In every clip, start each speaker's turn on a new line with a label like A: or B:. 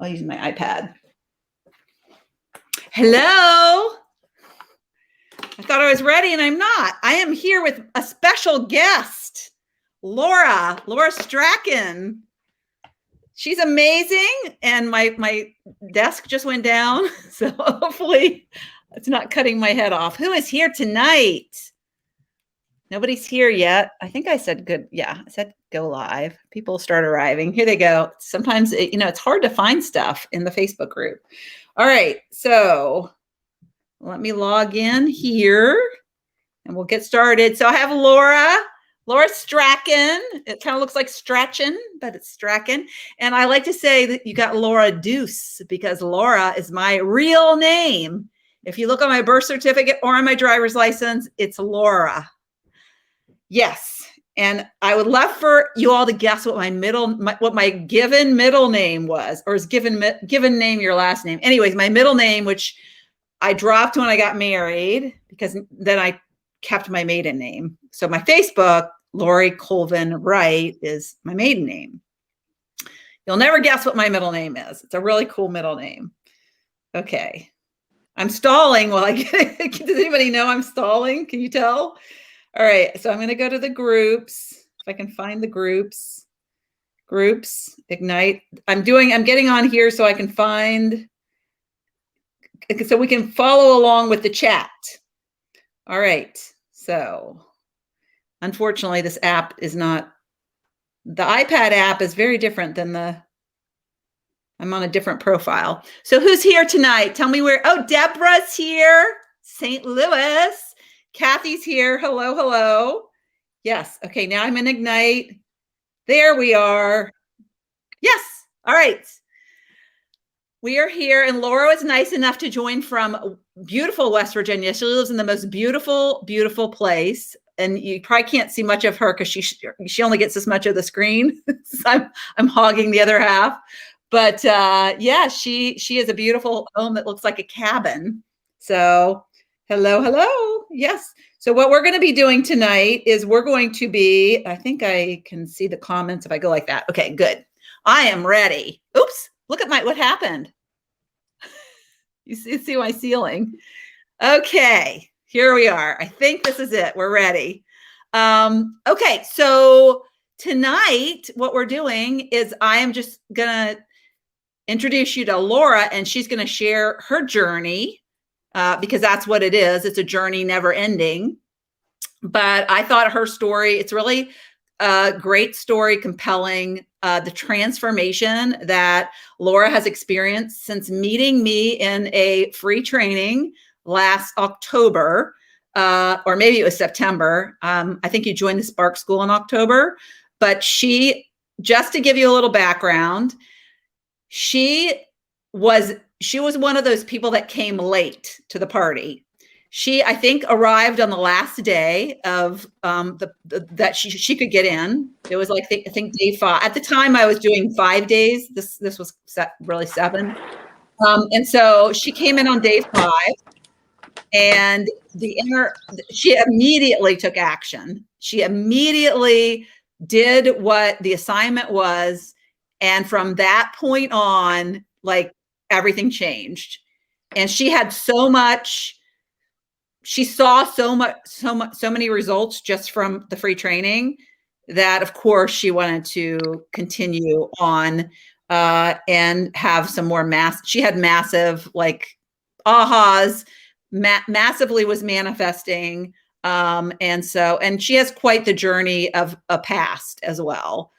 A: I'll use my iPad. Hello. I thought I was ready and I'm not. I am here with a special guest, Laura Strachan. She's amazing. And my desk just went down. So hopefully it's not cutting my head off. Who is here tonight? Nobody's here yet. I think I said good. Yeah, I said go live. People start arriving. Here they go. Sometimes, it's hard to find stuff in the Facebook group. All right. So let me log in here and we'll get started. So I have Laura Strachan. It kind of looks like Strachan, but it's Strachan. And I like to say that you got Laura Deuce because Laura is my real name. If you look on my birth certificate or on my driver's license, it's Laura. Yes. And I would love for you all to guess what my given middle name was, or is given name your last name. Anyways, my middle name, which I dropped when I got married because then I kept my maiden name. So my Facebook, Lori Colvin Wright, is my maiden name. You'll never guess what my middle name is. It's a really cool middle name. Okay. I'm stalling while I get it. Does anybody know I'm stalling? Can you tell? All right. So I'm going to go to the groups. If I can find the groups, Ignite. I'm getting on here so I can find, so we can follow along with the chat. All right. So unfortunately, this app is not, the iPad app is very different than I'm on a different profile. So who's here tonight? Tell me where. Oh, Deborah's here. St. Louis. Kathy's here. Hello, hello. Yes. Okay. Now I'm in Ignite. There we are. Yes. All right. We are here, and Laura was nice enough to join from beautiful West Virginia. She lives in the most beautiful, beautiful place, and you probably can't see much of her because she only gets this much of the screen. So I'm hogging the other half. But yeah, she has a beautiful home that looks like a cabin. So hello, hello. Yes. So what we're going to be doing tonight is we're going to be, I think I can see the comments if I go like that. Okay, good. I am ready. Oops. Look at what happened. You see my ceiling. Okay, here we are. I think this is it. We're ready. Okay, so tonight what we're doing is I am just going to introduce you to Laura, and she's going to share her journey because that's what it is. It's a journey never ending. But I thought her story, it's really a great story, compelling. The transformation that Laura has experienced since meeting me in a free training last October, or maybe it was September. I think you joined the S.P.A.R.K school in October, but just to give you a little background, she was one of those people that came late to the party. She, I think, arrived on the last day of that she could get in. It was like, I think day 5. At the time, I was doing 5 days. This was really 7. And so she came in on day 5, and she immediately took action. She immediately did what the assignment was, and from that point on, like, everything changed. And she had so much. She saw so many results just from the free training that, of course, she wanted to continue on and have some more she had massive, like, ahas, massively was manifesting. And she has quite the journey of a past as well.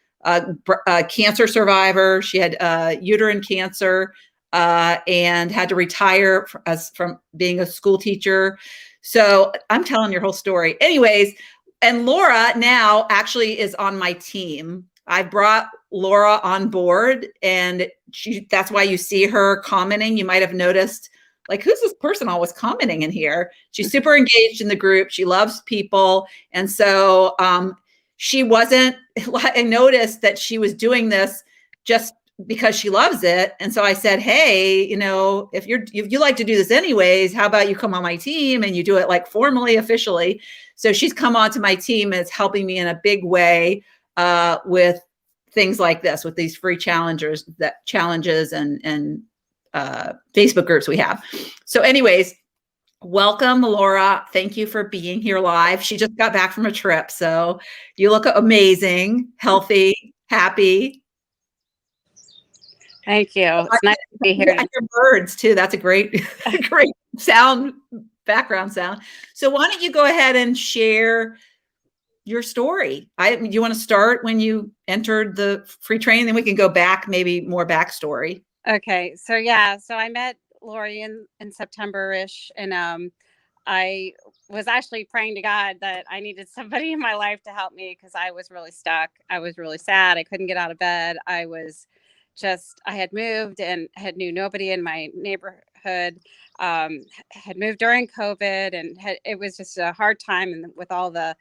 A: Cancer survivor. She had uterine cancer and had to retire from being a school teacher. So I'm telling your whole story. Anyways, and Laura now actually is on my team. I brought Laura on board, and that's why you see her commenting. You might have noticed, like, who's this person always commenting in here? She's super engaged in the group. She loves people. And so I noticed that she was doing this just because she loves it. And so I said, hey, if you like to do this anyways, how about you come on my team and you do it, like, formally, officially. So she's come onto my team and it's helping me in a big way with things like this with these free challenges and Facebook groups we have. So anyways, welcome, Laura. Thank you for being here live. She just got back from a trip, so you look amazing, healthy, happy.
B: Thank you. It's nice to be here.
A: Yeah, your birds too. That's a great, great sound, background sound. So why don't you go ahead and share your story? You want to start when you entered the free training, then we can go back, maybe more backstory.
B: Okay. So yeah, so I met Lori in September-ish, and I was actually praying to God that I needed somebody in my life to help me because I was really stuck. I was really sad. I couldn't get out of bed. I had moved and knew nobody in my neighborhood. Had moved during COVID, and it was just a hard time, and with all the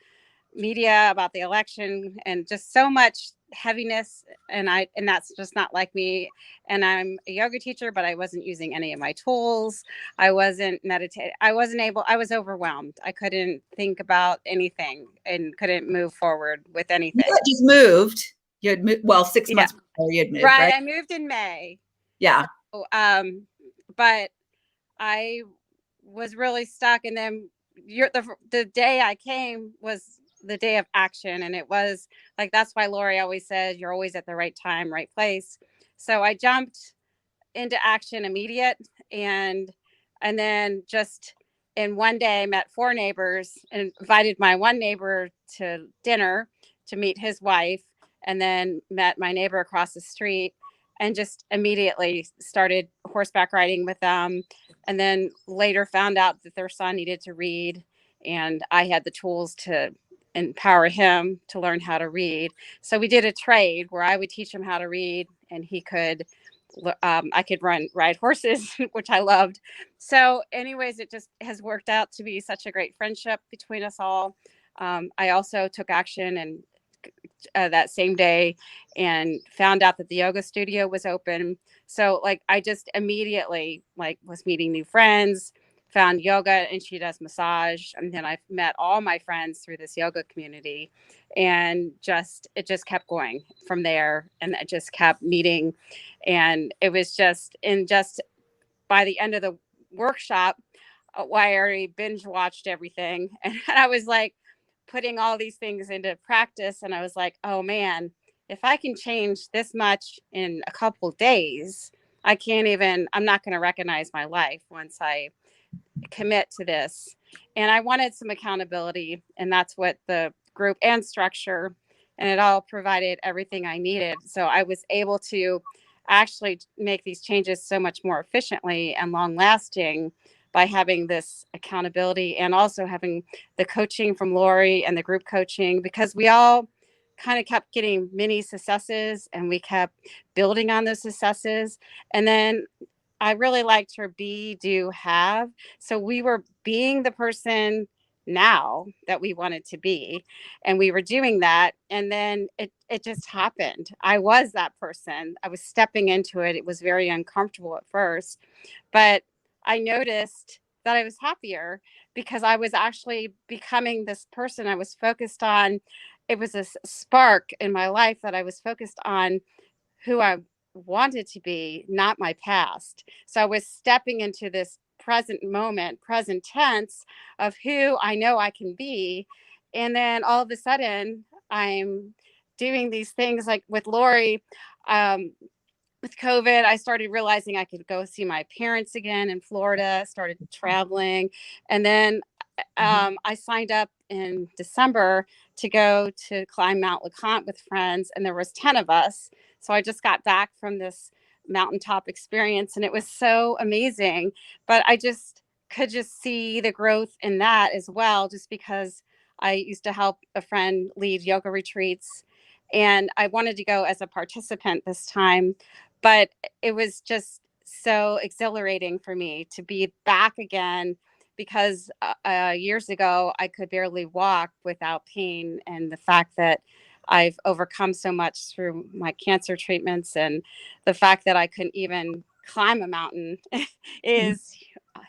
B: media about the election and just so much heaviness, and that's just not like me. And I'm a yoga teacher, but I wasn't using any of my tools. I wasn't meditating. I was overwhelmed. I couldn't think about anything and couldn't move forward with anything.
A: You had just moved. You had moved, well, 6 months before you had moved, right?
B: I moved in May.
A: Yeah.
B: So, but I was really stuck, and then the day I came was the day of action, and it was like, that's why Lori always says you're always at the right time, right place. So I jumped into action immediate, and then just in one day I met 4 neighbors and invited my one neighbor to dinner to meet his wife, and then met my neighbor across the street and just immediately started horseback riding with them. And then later found out that their son needed to read, and I had the tools to empower him to learn how to read. So we did a trade where I would teach him how to read, and I could ride horses, which I loved. So anyways, it just has worked out to be such a great friendship between us all. I also took action and that same day and found out that the yoga studio was open. So like I just immediately was meeting new friends, found yoga, and she does massage, and then I've met all my friends through this yoga community, and it just kept going from there, and it just kept meeting, and it was just by the end of the workshop, I already binge watched everything, and I was like putting all these things into practice, and I was like, oh man, if I can change this much in a couple of days, I'm not going to recognize my life once I commit to this. And I wanted some accountability, and that's what the group and structure, and it all provided everything I needed. So I was able to actually make these changes so much more efficiently and long lasting by having this accountability, and also having the coaching from Lori and the group coaching, because we all kind of kept getting mini successes, and we kept building on those successes. And then I really liked her be, do, have. So we were being the person now that we wanted to be, and we were doing that. And then it just happened. I was that person. I was stepping into it. It was very uncomfortable at first, but I noticed that I was happier because I was actually becoming this person I was focused on. It was a spark in my life that I was focused on who I wanted to be, not my past. So I was stepping into this present moment, present tense of who I know I can be. And then all of a sudden, I'm doing these things like with Lori. With COVID, I started realizing I could go see my parents again in Florida, started traveling. And then I signed up in December to go to climb Mount LeConte with friends, and there was 10 of us. So I just got back from this mountaintop experience, and it was so amazing. But I just could just see the growth in that as well, just because I used to help a friend lead yoga retreats, and I wanted to go as a participant this time, but it was just so exhilarating for me to be back again, because years ago I could barely walk without pain, and the fact that I've overcome so much through my cancer treatments, and the fact that I couldn't even climb a mountain is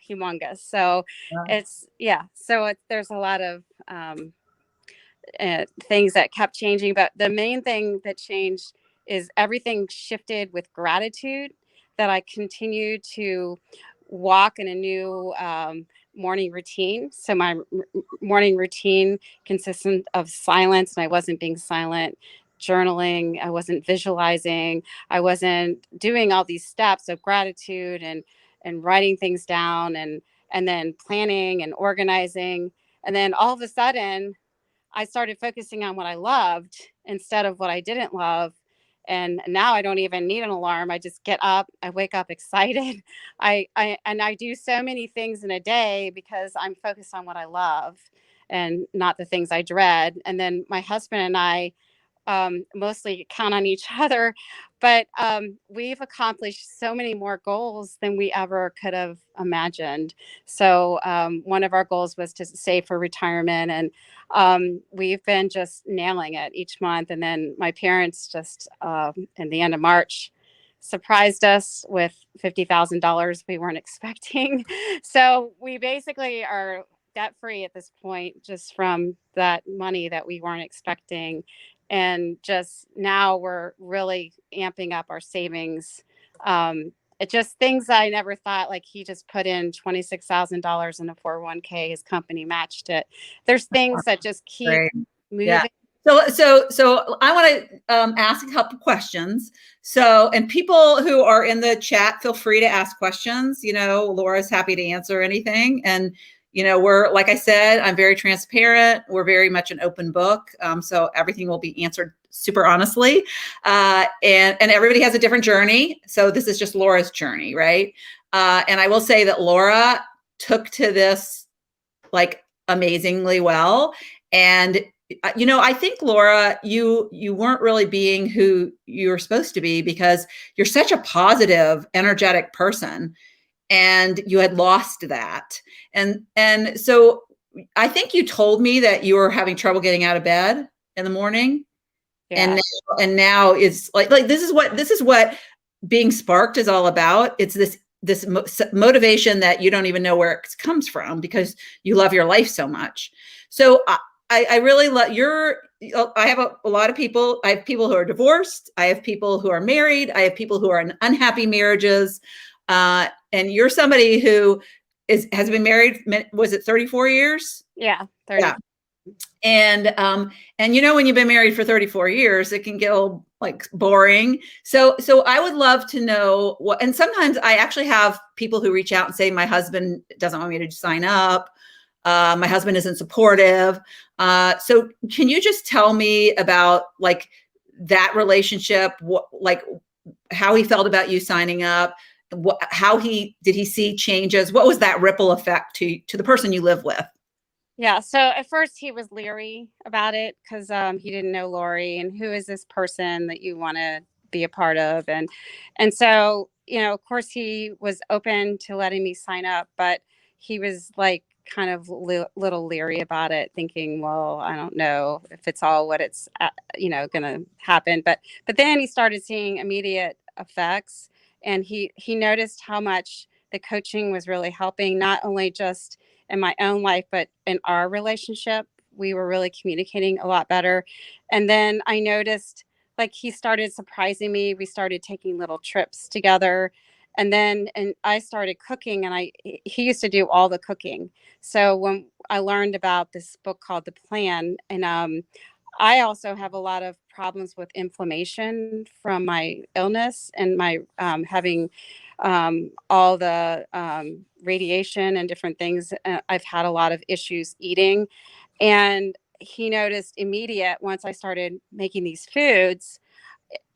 B: humongous. So there's a lot of things that kept changing, but the main thing that changed is everything shifted with gratitude, that I continue to walk in a new morning routine. So my morning routine consistent of silence, and I wasn't being silent, journaling, I wasn't visualizing, I wasn't doing all these steps of gratitude and writing things down and then planning and organizing. And then all of a sudden I started focusing on what I loved instead of what I didn't love. And now I don't even need an alarm. I just get up, I wake up excited. I do so many things in a day because I'm focused on what I love and not the things I dread. And then my husband and I mostly count on each other. But we've accomplished so many more goals than we ever could have imagined. So one of our goals was to save for retirement, and we've been just nailing it each month. And then my parents just in the end of March surprised us with $50,000 we weren't expecting. So we basically are debt free at this point, just from that money that we weren't expecting. And just now we're really amping up our savings. It just things I never thought, like he just put in $26,000 in a 401k, his company matched it. There's things that just keep
A: Great.
B: moving.
A: Yeah. So I want to ask a couple questions. So, and people who are in the chat, feel free to ask questions. You know, Laura's happy to answer anything. And, you know, we're, like I said, I'm very transparent. We're very much an open book. So everything will be answered super honestly. And everybody has a different journey. So this is just Laura's journey, right? And I will say that Laura took to this like amazingly well. And you know, I think Laura, you weren't really being who you were supposed to be because you're such a positive, energetic person, and you had lost that. And so I think you told me that you were having trouble getting out of bed in the morning.
B: Yeah.
A: And now it's like this is what being sparked is all about. It's this motivation that you don't even know where it comes from because you love your life so much. So I really love I have a lot of people. I have people who are divorced. I have people who are married. I have people who are in unhappy marriages. And you're somebody who has been married. Was it 34 years?
B: Yeah. 30.
A: Yeah. And you know, when you've been married for 34 years, it can get a little like boring. So I would love to know what, and sometimes I actually have people who reach out and say, my husband doesn't want me to sign up. My husband isn't supportive. So can you just tell me about like that relationship, like how he felt about you signing up? How did he see changes? What was that ripple effect to the person you live with?
B: Yeah. So at first he was leery about it because he didn't know Lori and who is this person that you want to be a part of, and so of course he was open to letting me sign up, but he was like kind of little leery about it, thinking, well, I don't know if it's all what it's going to happen, but then he started seeing immediate effects, and he noticed how much the coaching was really helping, not only just in my own life, but in our relationship, we were really communicating a lot better. And then I noticed like he started surprising me. We started taking little trips together. And I started cooking, and he used to do all the cooking. So when I learned about this book called The Plan, and I also have a lot of problems with inflammation from my illness and my having all the radiation and different things. I've had a lot of issues eating. And he noticed immediate once I started making these foods,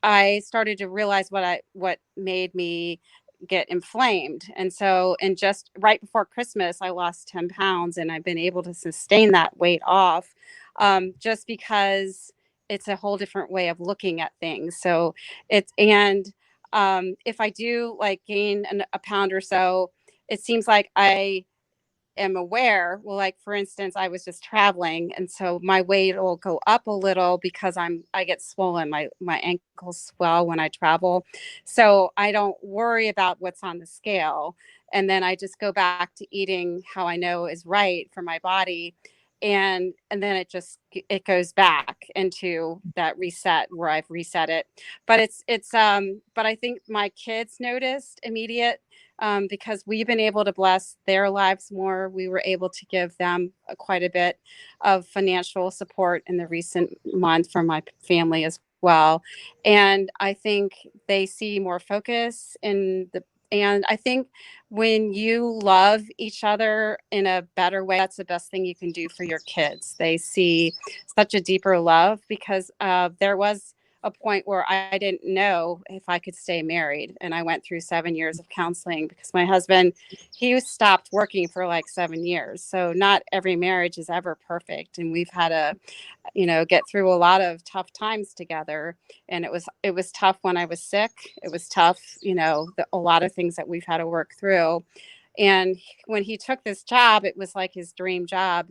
B: I started to realize what made me get inflamed. And so, and just right before Christmas, I lost 10 pounds, and I've been able to sustain that weight off just because it's a whole different way of looking at things. So and if I do like gain a pound or so, it seems like I am aware. Well, like for instance, I was just traveling, and so my weight will go up a little because I get swollen. My ankles swell when I travel, so I don't worry about what's on the scale, and then I just go back to eating how I know is right for my body. and then it goes back into that reset where I've reset it. But but I think my kids noticed immediate, because we've been able to bless their lives more. We were able to give them quite a bit of financial support in the recent month from my family as well. And I think they see more focus and I think when you love each other in a better way, that's the best thing you can do for your kids. They see such a deeper love because there was a point where I didn't know if I could stay married. And I went through 7 years of counseling because my husband, he stopped working for like 7 years. So not every marriage is ever perfect. And we've had to, get through a lot of tough times together. And it was tough when I was sick. It was tough, a lot of things that we've had to work through. And when he took this job, it was like his dream job.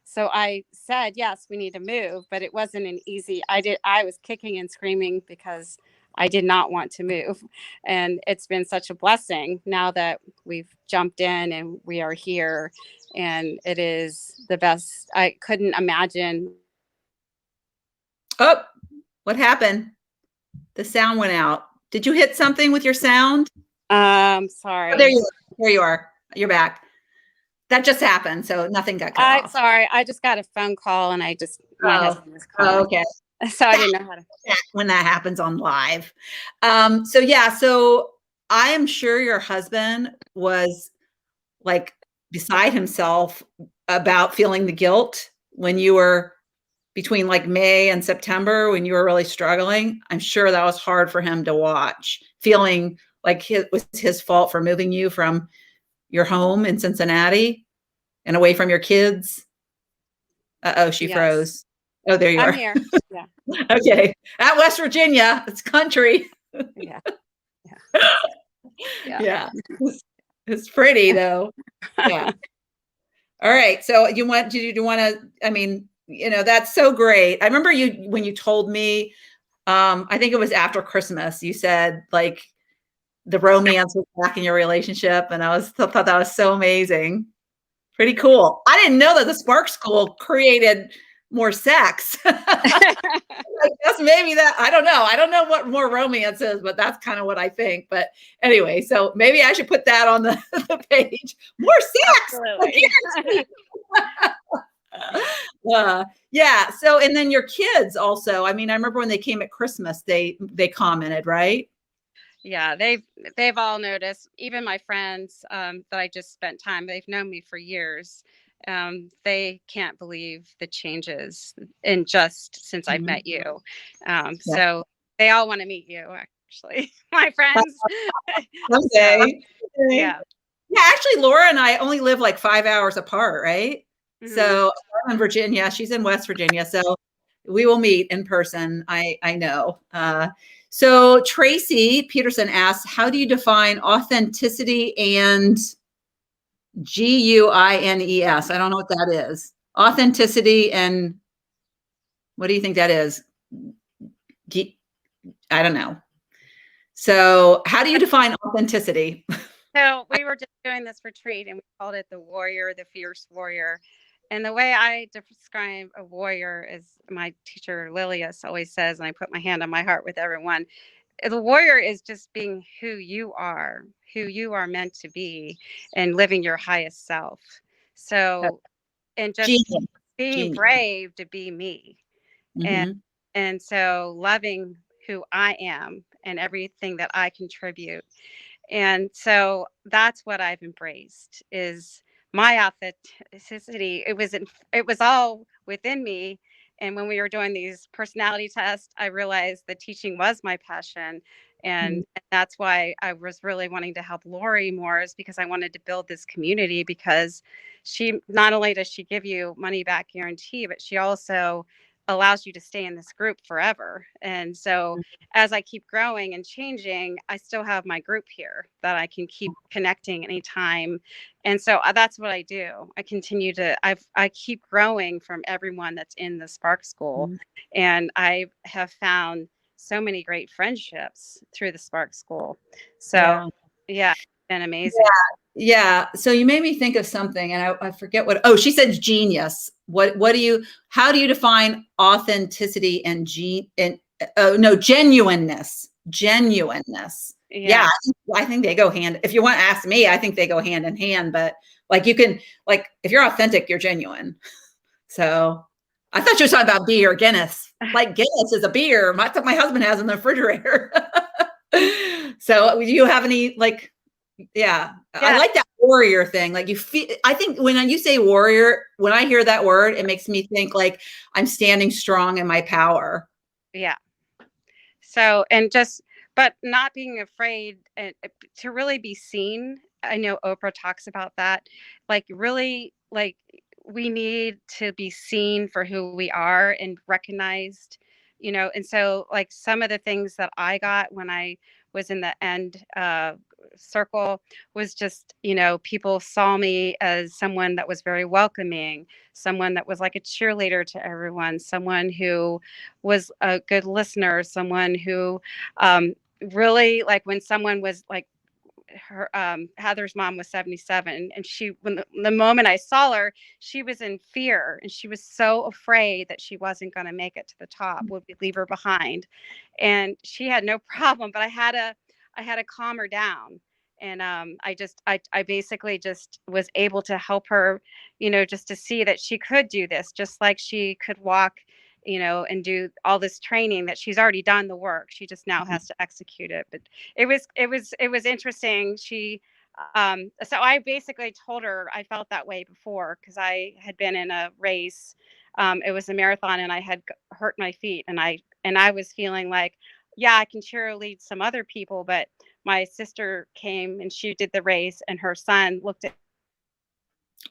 B: So I said, yes, we need to move, but it wasn't an easy. I was kicking and screaming because I did not want to move. And it's been such a blessing now that we've jumped in and we are here. And it is the best. I couldn't imagine.
A: Oh, what happened? The sound went out. Did you hit something with your sound?
B: Sorry.
A: Oh, there you are. There you are. You're back. That just happened, so nothing got cut off.
B: Sorry, I just got a phone call and my husband was calling.
A: Oh, okay.
B: So I didn't know how to.
A: When that happens on live. So I am sure your husband was like beside himself about feeling the guilt when you were between like May and September when you were really struggling. I'm sure that was hard for him to watch, feeling like it was his fault for moving you from your home in Cincinnati and away from your kids. Uh-oh, she froze. Oh, there you are.
B: I'm here. Yeah.
A: Okay. At West Virginia, it's country.
B: Yeah.
A: Yeah. It's pretty though. Yeah. All right. So do you want to, I mean, that's so great. I remember when you told me, I think it was after Christmas, you said like the romance was back in your relationship. And thought that was so amazing. Pretty cool. I didn't know that the Spark School created more sex. I guess maybe that, I don't know. I don't know what more romance is, but that's kind of what I think. But anyway, so maybe I should put that on the page. More sex. Yeah. So, and then your kids also, I mean, I remember when they came at Christmas, they commented, right?
B: Yeah, they've all noticed. Even my friends that I just spent time, they've known me for years. They can't believe the changes in just since I've met you. So they all want to meet you, actually, my friends.
A: Okay.
B: Yeah.
A: Yeah, actually, Laura and I only live like 5 hours apart, right? Mm-hmm. So I'm in Virginia, she's in West Virginia. So we will meet in person. I know. So Tracy Peterson asks, how do you define authenticity and GUINES? I don't know what that is. Authenticity and what do you think that is? I don't know. So how do you define authenticity?
B: So we were just doing this retreat and we called it the warrior, the fierce warrior. And the way I describe a warrior is my teacher Lilius always says, and I put my hand on my heart with everyone, the warrior is just being who you are meant to be and living your highest self. So, and just being brave to be me.
A: Mm-hmm.
B: And so loving who I am and everything that I contribute. And so that's what I've embraced is my authenticity. It was all within me. And when we were doing these personality tests, I realized the teaching was my passion. And that's why I was really wanting to help Lori more, is because I wanted to build this community, because she not only does she give you money back guarantee, but she also allows you to stay in this group forever. And so as I keep growing and changing, I still have my group here that I can keep connecting anytime. And so that's what I do. I continue to, I keep growing from everyone that's in the Spark School. And I have found so many great friendships through the Spark School. So yeah. been amazing.
A: Yeah. So you made me think of something, and I forget what. Oh, she said genius. How do you define authenticity and genuineness? Genuineness. Yeah, I think they go hand. If you want to ask me, I think they go hand in hand. But like you can, like if you're authentic, you're genuine. So I thought you were talking about beer, Guinness. Like Guinness is a beer. My husband has in the refrigerator. So do you have any like? Yeah, I like that warrior thing. Like you feel, I think when you say warrior, when I hear that word, it makes me think like I'm standing strong in my power.
B: Yeah. So, but not being afraid to really be seen. I know Oprah talks about that. Like, really, like, we need to be seen for who we are and recognized, And so, like, some of the things that I got when I was in the end circle was just, people saw me as someone that was very welcoming, someone that was like a cheerleader to everyone, someone who was a good listener, someone who really, like, when someone was like, her Heather's mom was 77, and when the moment I saw her, she was in fear, and she was so afraid that she wasn't going to make it to the top, would we leave her behind, and she had no problem, but I had to calm her down. And I basically just was able to help her, just to see that she could do this, just like she could walk, and do all this training, that she's already done the work. She just now has to execute it. But it was interesting. So I basically told her I felt that way before, because I had been in a race. It was a marathon, and I had hurt my feet, and I was feeling like, yeah, I can cheerlead some other people, but my sister came and she did the race, and her son looked at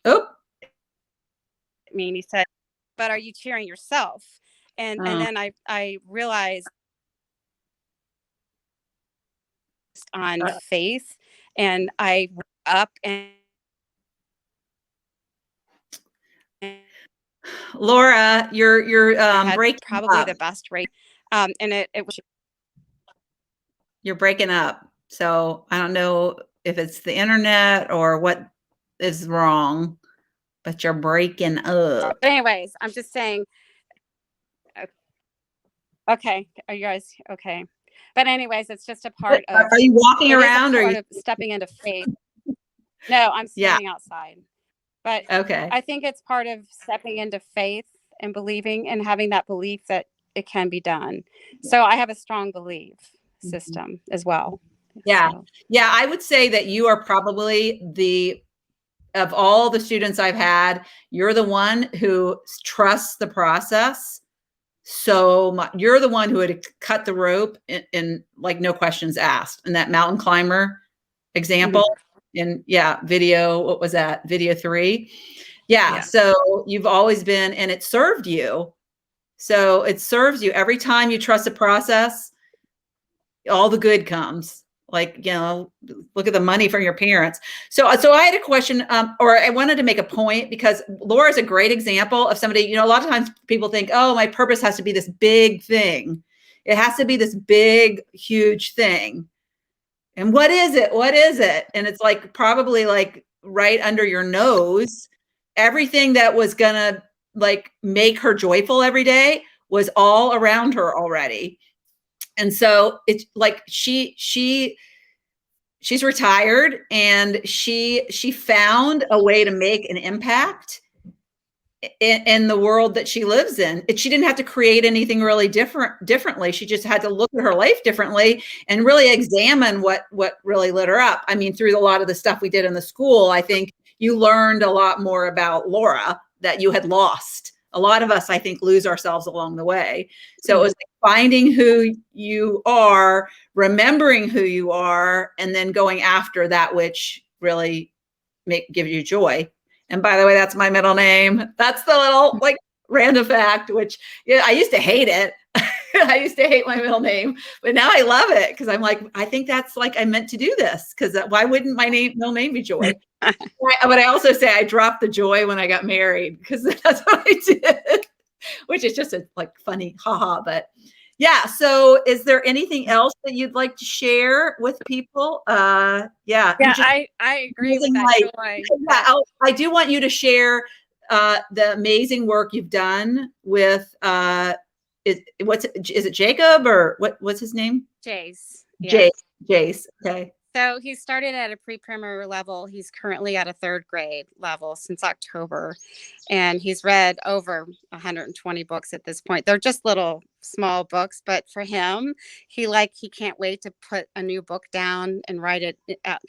A: Oh,
B: me and he said, "But are you cheering yourself?" And then I realized on faith, and I up and
A: Laura, you're
B: had
A: breaking
B: probably
A: up.
B: the best race. And it was
A: You're breaking up. So I don't know if it's the internet or what is wrong, but you're breaking up.
B: anyways, I'm just saying, okay, are you guys okay? But anyways, it's just a part of,
A: Are you walking
B: it is a
A: around or
B: part of stepping into faith. No, I'm
A: Yeah.
B: standing outside. But
A: Okay.
B: I think it's part of stepping into faith and believing and having that belief that it can be done. So I have a strong belief system as well.
A: Yeah.
B: So.
A: Yeah. I would say that you are probably of all the students I've had, you're the one who trusts the process so much. You're the one who would cut the rope in like no questions asked. And that mountain climber example in video, what was that? Video 3. Yeah. So you've always been, and it served you. So it serves you every time you trust the process, all the good comes. Like, look at the money from your parents. So I had a question, or I wanted to make a point, because Laura's a great example of somebody, a lot of times people think, oh, my purpose has to be this big thing. It has to be this big, huge thing. And what is it? What is it? And it's like, probably like right under your nose, everything that was gonna like make her joyful every day was all around her already. And so it's like she's retired, and she found a way to make an impact in the world that she lives in. She didn't have to create anything really differently. She just had to look at her life differently and really examine what really lit her up. I mean, through a lot of the stuff we did in the school, I think you learned a lot more about Laura that you had lost. A lot of us, I think, lose ourselves along the way. So it was like finding who you are, remembering who you are, and then going after that which really give you joy. And by the way, that's my middle name. That's the little like random fact, which I used to hate it. I used to hate my middle name, but now I love it, because I'm like, I think that's like, I meant to do this, because why wouldn't my middle name be Joy? But I also say I dropped the joy when I got married, because that's what I did, which is just a like funny haha. But Yeah. So is there anything else that you'd like to share with people? Yeah. You
B: Yeah,
A: just
B: I agree with
A: living
B: that
A: life.
B: joy.
A: Yeah, I do want you to share the amazing work you've done with is it Jacob or what's his name?
B: Jace. Yeah.
A: Jace. Jace. Okay.
B: So he started at a pre-primary level. He's currently at a third grade level since October, and he's read over 120 books at this point. They're just little small books, but for him, he can't wait to put a new book down and write it out.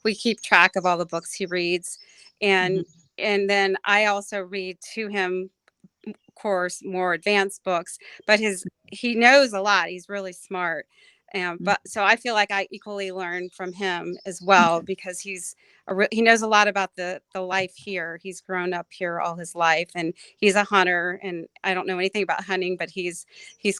B: We keep track of all the books he reads,
A: Mhm.
B: and then I also read to him, course, more advanced books, but he knows a lot. He's really smart. But so I feel like I equally learn from him as well, because he knows a lot about the life here. He's grown up here all his life, and he's a hunter. And I don't know anything about hunting, but he's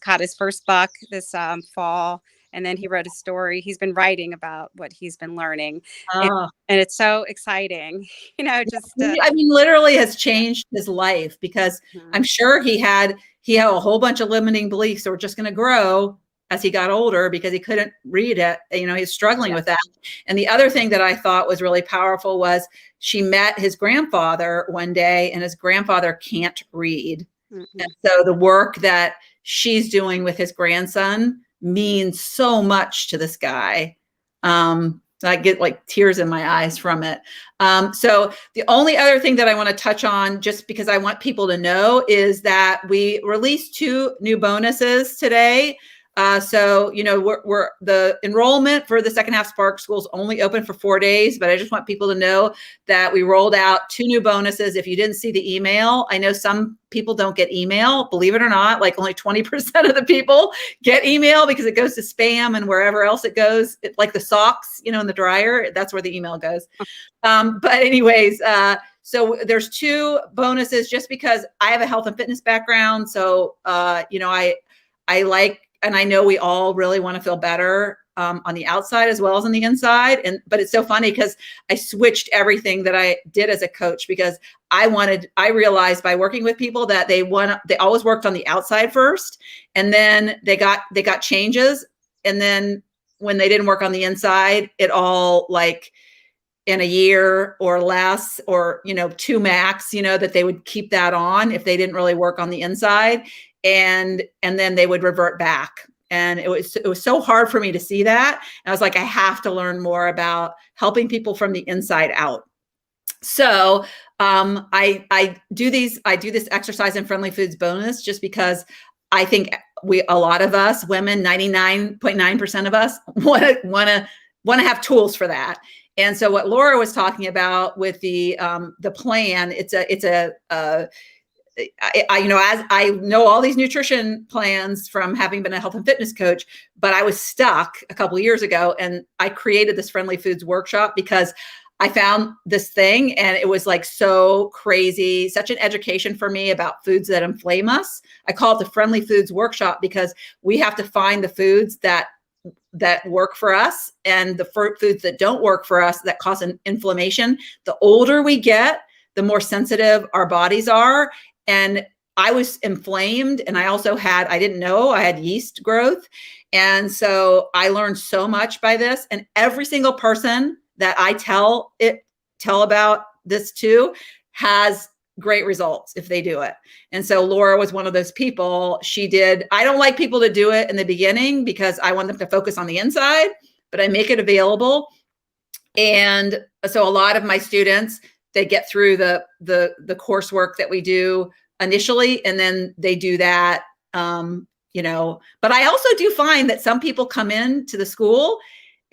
B: caught his first buck this fall, and then he wrote a story. He's been writing about what he's been learning, and,
A: Oh,
B: and it's so exciting, just
A: I mean, literally has
B: yeah.
A: changed his life because
B: Mhm.
A: I'm sure he had a whole bunch of limiting beliefs that were just going to grow as he got older because he couldn't read it. He's struggling
B: Yeah.
A: with that. And the other thing that I thought was really powerful was she met his grandfather one day, and his grandfather can't read. And
B: Mhm.
A: so the work that she's doing with his grandson means so much to this guy. I get like tears in my eyes from it. So the only other thing that I want to touch on, just because I want people to know, is that we released 2 new bonuses today. So we're the enrollment for the Second Half S.P.A.R.K schools only open for 4 days, but I just want people to know that we rolled out 2 new bonuses. If you didn't see the email, I know some people don't get email, believe it or not, like only 20% of the people get email because it goes to spam and wherever else it goes, like the socks, in the dryer, that's where the email goes. But anyways, so there's 2 bonuses just because I have a health and fitness background. So, I like, and I know we all really want to feel better on the outside as well as on the inside. But it's so funny because I switched everything that I did as a coach because I realized by working with people that they always worked on the outside first, and then they got changes. And then when they didn't work on the inside, it all like in a year or less, or 2 max, that they would keep that on if they didn't really work on the inside, and then they would revert back. And it was so hard for me to see that. And I was like, I have to learn more about helping people from the inside out. So I do this exercise and friendly foods bonus just because I think a lot of us women, 99.9% of us want to have tools for that. And so what Laura was talking about with the plan, it's a as I know all these nutrition plans from having been a health and fitness coach, but I was stuck a couple of years ago, and I created this friendly foods workshop because I found this thing and it was like so crazy, such an education for me about foods that inflame us. I call it the friendly foods workshop because we have to find the foods that work for us and the foods that don't work for us that cause an inflammation. The older we get, the more sensitive our bodies are. And I was inflamed, and I didn't know I had yeast growth. And so I learned so much by this. And every single person that I tell about this to has great results if they do it. And so Laura was one of those people. I don't like people to do it in the beginning because I want them to focus on the inside, but I make it available. And so a lot of my students, they get through the coursework that we do initially, and then they do that. But I also do find that some people come into the school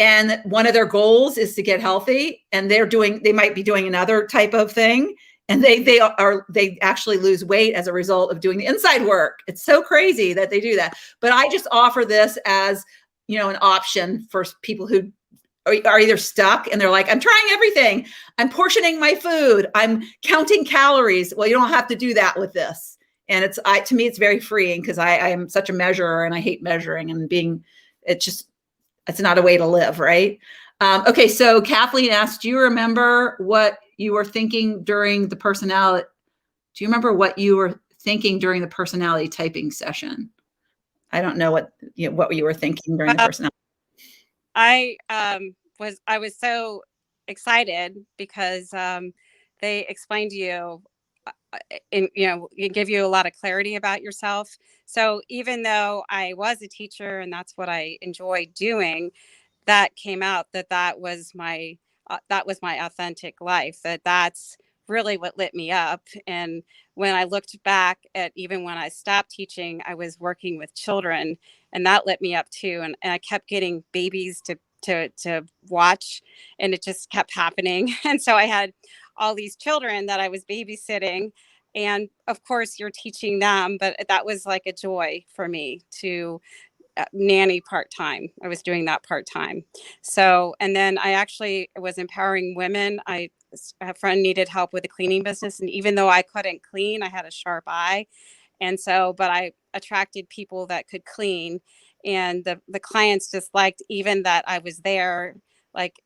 A: and one of their goals is to get healthy, and they might be doing another type of thing, and they actually lose weight as a result of doing the inside work. It's so crazy that they do that. But I just offer this as an option for people who are either stuck and they're like, I'm trying everything. I'm portioning my food. I'm counting calories. Well, you don't have to do that with this. And to me, it's very freeing because I am such a measurer and I hate measuring and it's not a way to live. Right. Okay. So Kathleen asked, do you remember what you were thinking during the personality? Do you remember what you were thinking during the personality typing session? I don't know what you were thinking during the
B: Well,
A: personality.
B: I was so excited because they explained to you, and you give you a lot of clarity about yourself. So even though I was a teacher and that's what I enjoyed doing, that came out that was my authentic life, that's really what lit me up. And when I looked back at even when I stopped teaching, I was working with children, and that lit me up too. And I kept getting babies to watch, and it just kept happening. And so I had all these children that I was babysitting, and of course you're teaching them, but that was like a joy for me to nanny part-time. I was doing that part-time. So, and then I actually was empowering women. A friend needed help with a cleaning business, and even though I couldn't clean, I had a sharp eye. And so, but I attracted people that could clean, and the clients just liked even that I was there, like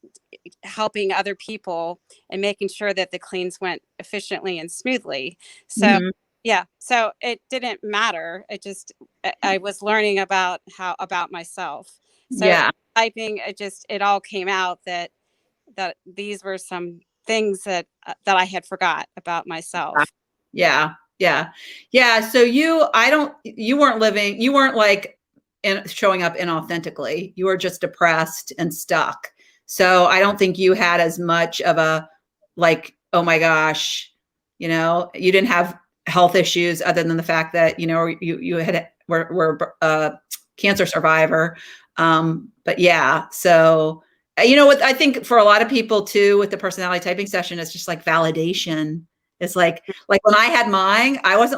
B: helping other people and making sure that the cleans went efficiently and smoothly. So
A: Mhm.
B: yeah, so it didn't matter. It just I was learning about myself. So
A: Yeah.
B: typing, it all came out that these were some things that I had forgot about myself.
A: Yeah. Yeah. Yeah. So you weren't like showing up inauthentically. You were just depressed and stuck. So I don't think you had as much of a like, oh my gosh, you didn't have health issues other than the fact that, you were a cancer survivor. But yeah, so what I think for a lot of people too with the personality typing session, it's just like validation. It's like when I had mine, I was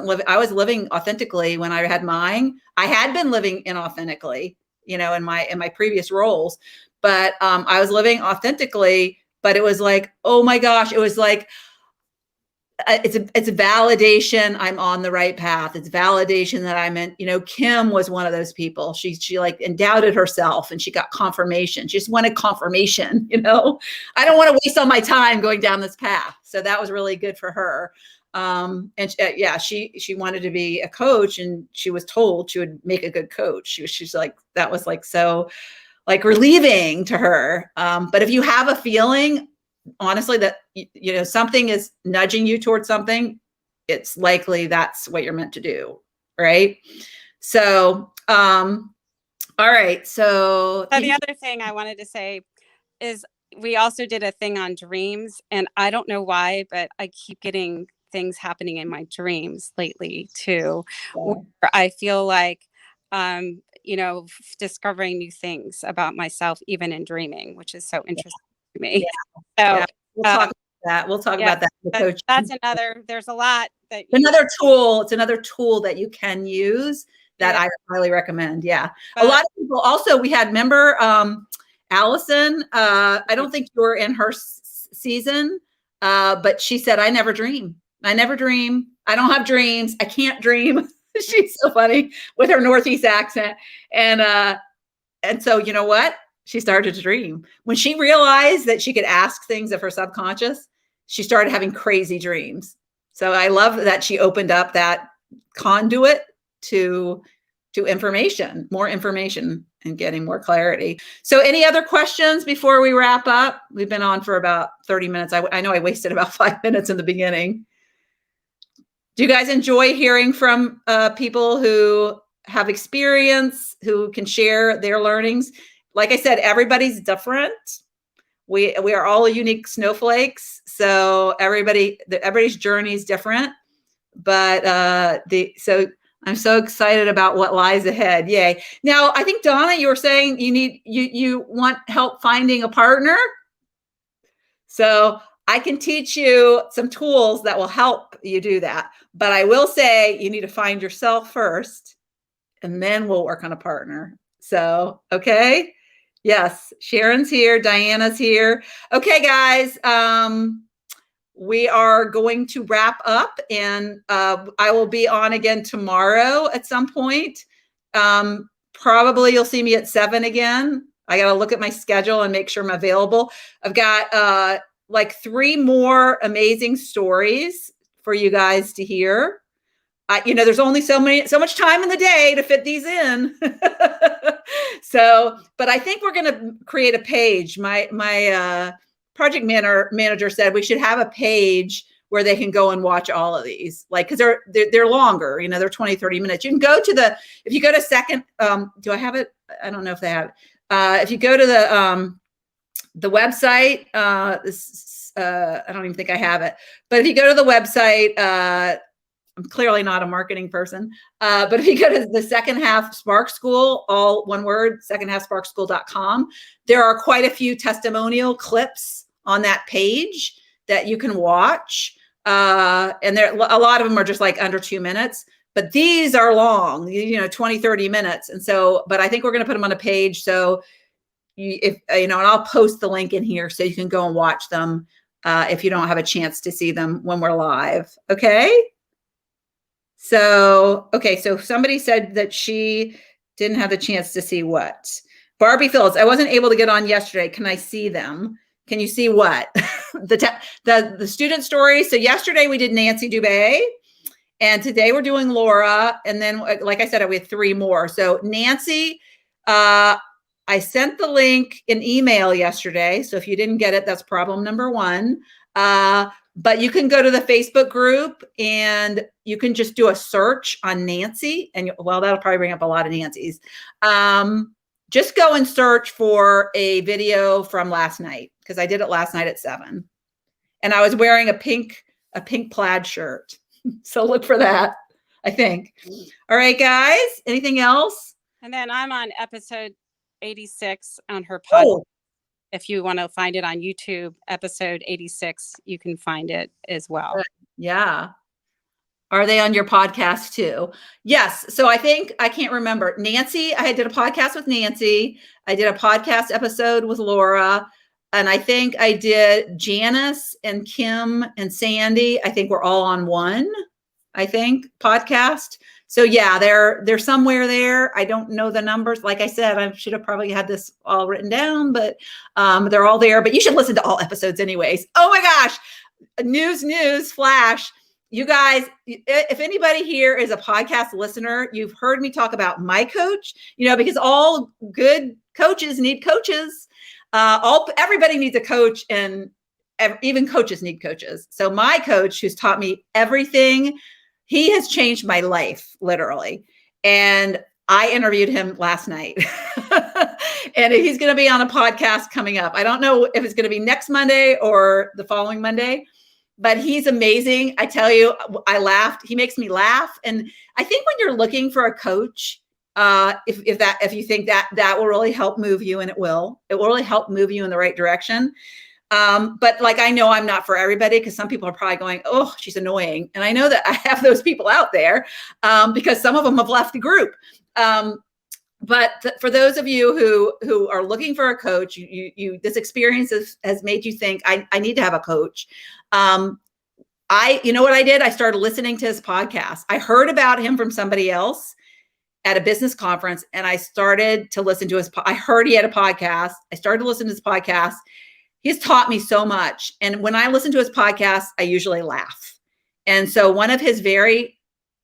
A: living authentically when I had mine. I had been living inauthentically, in my previous roles, but I was living authentically, but it was like, oh my gosh, it was like, it's a validation I'm on the right path. It's validation that I'm in, Kim was one of those people. She like and doubted herself and she got confirmation. She just wanted confirmation, I don't want to waste all my time going down this path. So that was really good for her. And yeah, she wanted to be a coach, and she was told she would make a good coach. She's like, that was like, so like relieving to her. But if you have a feeling, honestly, that something is nudging you towards something, it's likely that's what you're meant to do, right? So all right, so
B: So the other thing I wanted to say is we also did a thing on dreams, and I don't know why, but I keep getting things happening in my dreams lately too, where I feel like discovering new things about myself even in dreaming, which is so interesting to me.
A: yeah,
B: So
A: we'll talk
B: um,
A: about that. We'll talk
B: yeah,
A: about that in the coaching.
B: that's another. There's a lot that
A: Another tool. It's another tool that you can use that
B: yeah,
A: I highly recommend. Yeah. A
B: but
A: lot of people also, we had member Allison. I don't think you were in her season, but she said, I never dream. I never dream. I don't have dreams. I can't dream. She's so funny with her Northeast accent. And so, you know what? She started to dream. When she realized that she could ask things of her subconscious, she started having crazy dreams. So I love that she opened up that conduit to information, more information, and getting more clarity. So any other questions before we wrap up? We've been on for about 30 minutes. I know I wasted about 5 minutes in the beginning. Do you guys enjoy hearing from people who have experience, who can share their learnings? Like I said, everybody's different. We are all unique snowflakes, so everybody's journey is different. But so I'm so excited about what lies ahead. Yay! Now I think Donna, you were saying you want help finding a partner. So I can teach you some tools that will help you do that. But I will say you need to find yourself first, and then we'll work on a partner. So, okay. Yes, Sharon's here. Diana's here. Okay, guys. We are going to wrap up, and I will be on again tomorrow at some point. Probably you'll see me at 7 again. I got to look at my schedule and make sure I'm available. I've got like 3 more amazing stories for you guys to hear. there's only so much time in the day to fit these in. So, but I think we're going to create a page. My project manager said we should have a page where they can go and watch all of these, like, because they're longer, they're 20, 30 minutes. You can go to if you go to second, do I have it? I don't know if they have it. If you go to the website, I don't even think I have it, but if you go to the website, I'm clearly not a marketing person, but if you go to the Second Half S.P.A.R.K School, all one word, secondhalfsparkschool.com, there are quite a few testimonial clips on that page that you can watch. And a lot of them are just like under 2 minutes, but these are long, 20, 30 minutes. And so, but I think we're going to put them on a page. So and I'll post the link in here so you can go and watch them if you don't have a chance to see them when we're live. Okay. So somebody said that she didn't have the chance to see what? Barbie Phillips, I wasn't able to get on yesterday. Can I see them? Can you see what? the student stories. So yesterday we did Nancy Dubé, and today we're doing Laura. And then, like I said, we have 3 more. So Nancy, I sent the link in email yesterday. So if you didn't get it, that's problem number 1. But you can go to the Facebook group and you can just do a search on Nancy, and that'll probably bring up a lot of Nancy's. Just go and search for a video from last night, because I did it last night at 7, and I was wearing a pink plaid shirt. So look for that, I think. All right, guys, anything else?
B: And then I'm on episode 86 on her podcast.
A: Oh.
B: If you want to find it on YouTube, episode 86, you can find it as well.
A: Yeah. Are they on your podcast too? Yes. So I can't remember. Nancy, I did a podcast with Nancy. I did a podcast episode with Laura. And I think I did Janice and Kim and Sandy. I think we're all on one, podcast. So yeah, they're somewhere there. I don't know the numbers. Like I said, I should have probably had this all written down, but they're all there. But you should listen to all episodes anyways. Oh my gosh. News flash. You guys, if anybody here is a podcast listener, you've heard me talk about my coach, because all good coaches need coaches. Everybody needs a coach, and even coaches need coaches. So my coach, who's taught me everything, he has changed my life, literally. And I interviewed him last night. And he's going to be on a podcast coming up. I don't know if it's going to be next Monday or the following Monday, but he's amazing. I tell you, I laughed. He makes me laugh. And I think when you're looking for a coach, if you think that will really help move you, and it will really help move you in the right direction. But like, I know I'm not for everybody, because some people are probably going, oh, she's annoying. And I know that I have those people out there, because some of them have left the group. But for those of you who are looking for a coach, this experience has made you think, I need to have a coach. You know what I did? I started listening to his podcast. I heard about him from somebody else at a business conference, and I started to listen to I heard he had a podcast. I started to listen to his podcast. He's taught me so much. And when I listen to his podcast, I usually laugh. And so one of his very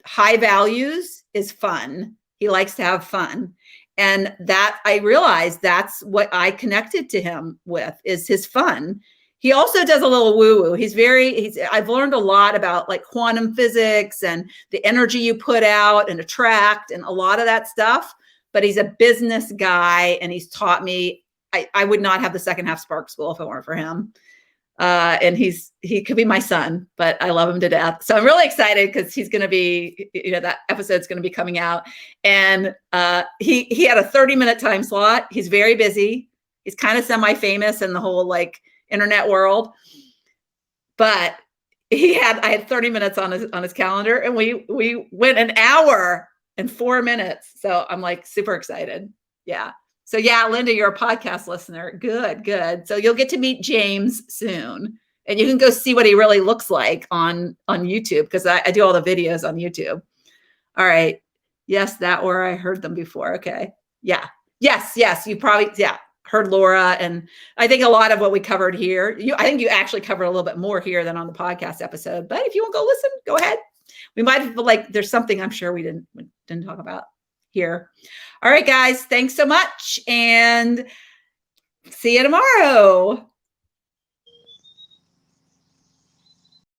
A: high values is fun. He likes to have fun. And that, I realized that's what I connected to him with, is his fun. He also does a little woo-woo. I've learned a lot about like quantum physics and the energy you put out and attract and a lot of that stuff. But he's a business guy, and he's taught me, I would not have the Second Half S.P.A.R.K school if it weren't for him. And he could be my son, but I love him to death. So I'm really excited, because he's going to be, that episode's going to be coming out. And he had a 30-minute time slot. He's very busy. He's kind of semi-famous in the whole like internet world, but I had 30 minutes on his calendar, and we went an hour and 4 minutes. So I'm like super excited. Yeah. So yeah, Linda, you're a podcast listener. Good. So you'll get to meet James soon, and you can go see what he really looks like on YouTube, because I do all the videos on YouTube. All right. Yes, that where I heard them before. Okay. Yeah. Yes. You probably, heard Laura. And I think a lot of what we covered here, I think you actually covered a little bit more here than on the podcast episode, but if you want to go listen, go ahead. We might have like, there's something I'm sure we didn't talk about here. All right, guys, thanks so much, and see you tomorrow.